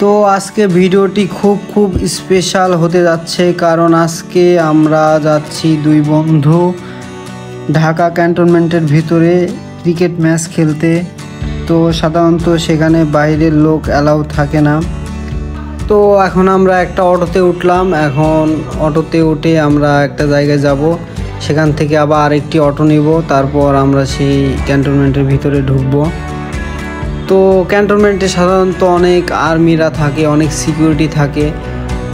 তো আজকে ভিডিওটি খুব স্পেশাল হতে যাচ্ছে, কারণ আজকে আমরা যাচ্ছি দুই বন্ধু ঢাকা ক্যান্টনমেন্টের ভিতরে ক্রিকেট ম্যাচ খেলতে। তো সাধারণত সেখানে বাইরের লোক অ্যালাউ থাকে না। তো এখন আমরা একটা অটোতে উঠলাম। এখন অটোতে উঠে আমরা একটা জায়গায় যাব, সেখান থেকে আবার আরেকটি অটো নিব, তারপর আমরা সেই ক্যান্টনমেন্টের ভিতরে ঢুকবো। তো ক্যান্টনমেন্টে সাধারণত অনেক আর্মিরা থাকে, অনেক সিকিউরিটি থাকে।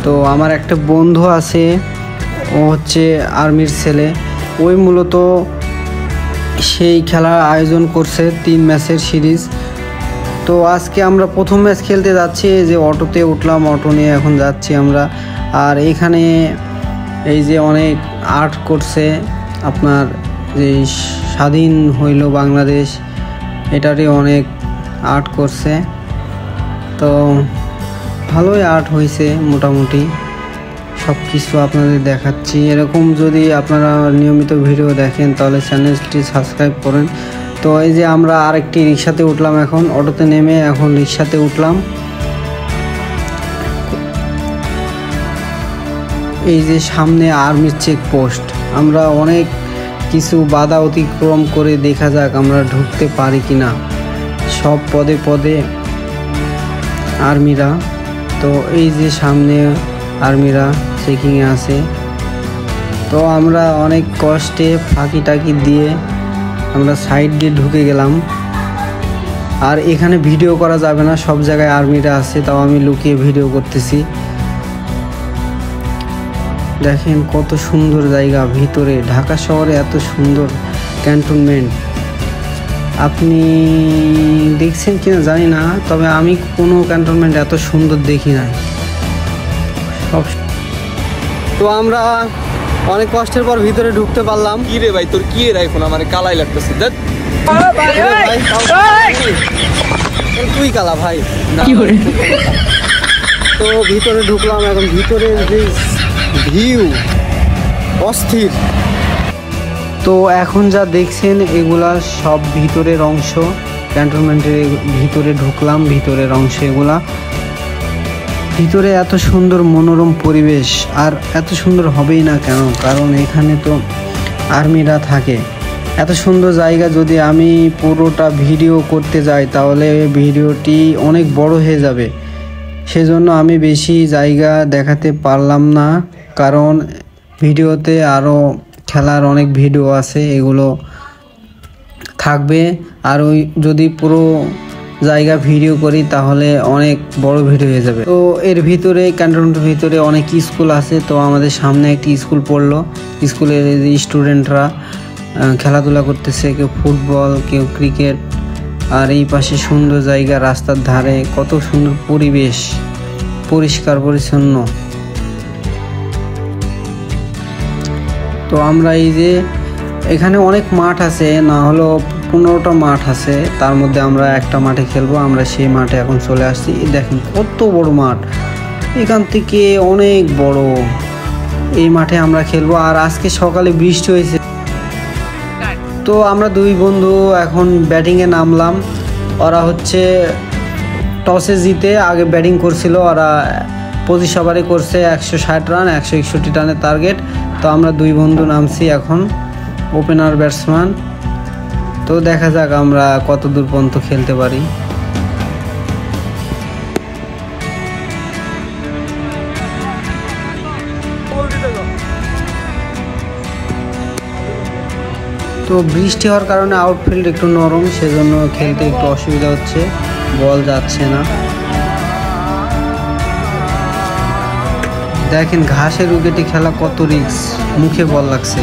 তো আমার একটা বন্ধু আছে, ও হচ্ছে আর্মির ছেলে, ওই মূলত সেই খেলার আয়োজন করছে 3 ম্যাচের সিরিজ। তো আজকে আমরা প্রথম ম্যাচ খেলতে যাচ্ছি, যে অটোতে উঠলাম, অটো নিয়ে এখন যাচ্ছি আমরা। আর এখানে এই যে অনেক আর্ট করছে, আপনার যে স্বাধীন হইল বাংলাদেশ এটারই অনেক আর্ট করছে। তো ভালোই আর্ট হয়েছে, মোটামুটি সব কিছু আপনাদের দেখাচ্ছি। এরকম যদি আপনারা নিয়মিত ভিডিও দেখেন তাহলে চ্যানেলটি সাবস্ক্রাইব করেন। তো এই যে আমরা আরেকটি রিক্সাতে উঠলাম, এখন অটোতে নেমে এখন রিক্সাতে উঠলাম। এই যে সামনে আর্মির চেকপোস্ট, আমরা অনেক কিছু বাধা অতিক্রম করে দেখা যাক আমরা ঢুকতে পারি কিনা। সব পদে পদে আর্মিরা। তো এই যে সামনে আর্মিরা চেকিংয়ে আছে। তো আমরা অনেক কষ্টে ফাঁকি টাকি দিয়ে আমরা সাইড দিয়ে ঢুকে গেলাম। আর এখানে ভিডিও করা যাবে না, সব জায়গায় আর্মিরা আছে, তাও আমি লুকিয়ে ভিডিও করতেছি। দেখেন কত সুন্দর জায়গা ভিতরে, ঢাকা শহরে এত সুন্দর ক্যান্টনমেন্ট আপনি দেখছেন কিনা জানি না, তবে আমি কোনো ক্যান্টনমেন্ট এত সুন্দর দেখি না সব। তো আমরা অনেক কষ্টের পর ভিতরে ঢুকতে পারলাম। কি রে ভাই, তোর কি এর এখন আমার কালাই লাগতেছে। তুই কালা ভাই। তো ভিতরে ঢুকলাম, এখন ভিতরের যে ভিউ অস্থির। তো এখন যা দেখছেন এগুলা সব ভিতরের অংশ, ক্যান্টনমেন্টের ভিতরে ঢুকলাম, ভিতরের অংশ এগুলা। ভিতরে এত সুন্দর মনোরম পরিবেশ, আর এত সুন্দর হবেই না কেন, কারণ এখানে তো আর্মিরা থাকে। এত সুন্দর জায়গা যদি আমি পুরোটা ভিডিও করতে যাই তাহলে ভিডিওটি অনেক বড় হয়ে যাবে। সেজন্য আমি বেশি জায়গা দেখাতে পারলাম না, কারণ ভিডিওতে আরও খেলার অনেক ভিডিও আছে, এগুলো থাকবে। আর ওই যদি পুরো জায়গা ভিডিও করি তাহলে অনেক বড় ভিডিও হয়ে যাবে। তো এর ভিতরে ক্যান্টনমেন্টের ভিতরে অনেক স্কুল আছে। তো আমাদের সামনে একটি স্কুল পড়লো, স্কুলের স্টুডেন্টরা খেলাধুলা করতেছে, কেউ ফুটবল, কেউ ক্রিকেট। আর এই পাশে সুন্দর জায়গা, রাস্তার ধারে কত সুন্দর পরিবেশ, পরিষ্কার পরিচ্ছন্ন। তো আমরা এই যে এখানে অনেক মাঠ আছে, না হলো 15টা মাঠ আছে, তার মধ্যে আমরা একটা মাঠে খেলবো। আমরা সেই মাঠে এখন চলে আসছি। দেখেন কত বড় মাঠ, এখান থেকে অনেক বড়। এই মাঠে আমরা খেলবো। আর আজকে সকালে বৃষ্টি হয়েছে। তো আমরা দুই বন্ধু এখন ব্যাটিংয়ে নামলাম। ওরা হচ্ছে টসে জিতে আগে ব্যাটিং করছিল, ওরা 25 ওভারে করছে 160 রান, 161 রানের টার্গেট। তো আমরা দুই বন্ধু নামছি এখন ওপেনার ব্যাটসম্যান। তো দেখা যাক আমরা কত দূর পর্যন্ত খেলতে পারি। তো বৃষ্টি হওয়ার কারণে আউটফিল্ড একটু নরম, সেজন্য খেলতে একটু অসুবিধা হচ্ছে, বল যাচ্ছে না। দেখেন ঘাসের উইকেটে খেলা কত রিস্ক, মুখে বল লাগছে।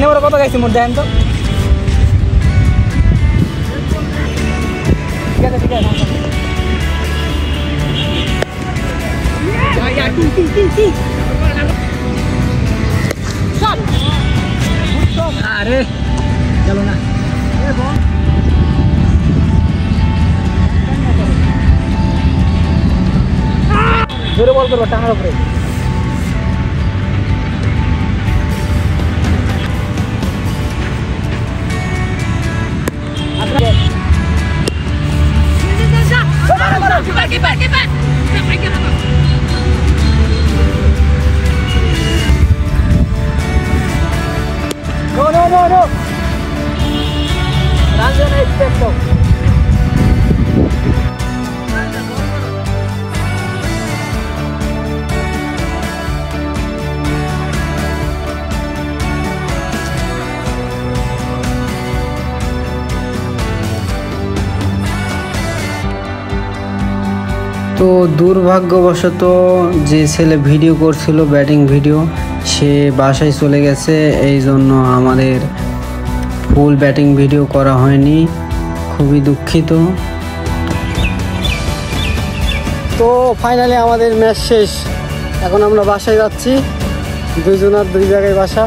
সিনেমাটা কত গাইছি মোট দেখেন তো। ঠিক আছে ঠিক আছে। আরে গেল না। জোরে বল করবো টাঙার উপরে। No. Run the next step now. তো দুর্ভাগ্যবশত যে ছেলে ভিডিও করছিল ব্যাটিং ভিডিও, সে বাসায় চলে গেছে, এই জন্য আমাদের ফুল ব্যাটিং ভিডিও করা হয়নি, খুবই দুঃখিত। তো ফাইনালি আমাদের ম্যাচ শেষ, এখন আমরা বাসায় যাচ্ছি, দুজনের দুই জায়গায় বাসা।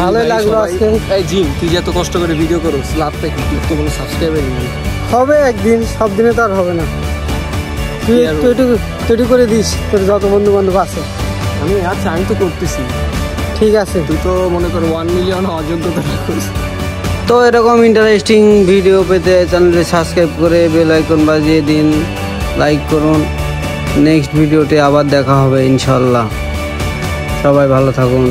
ভালোই লাগলো আজকে। এই জিম, তুই যে এত কষ্ট করে ভিডিও করো, লাভটা কি? তো কোনো সাবস্ক্রাইবার নেই। হবে একদিন, সব দিনে তো আর হবে না। তুই করে দিস তোর যত বন্ধু বান্ধব আছে। আমি তো করতেছি। ঠিক আছে, তুই তো মনে কর 1 মিলিয়ন অযোগ্যতা রাখিস। তো এরকম ইন্টারেস্টিং ভিডিও পেতে চ্যানেলটি সাবস্ক্রাইব করে বেল আইকন বাজিয়ে দিন, লাইক করুন। নেক্সট ভিডিওতে আবার দেখা হবে ইনশাল্লাহ। সবাই ভালো থাকুন।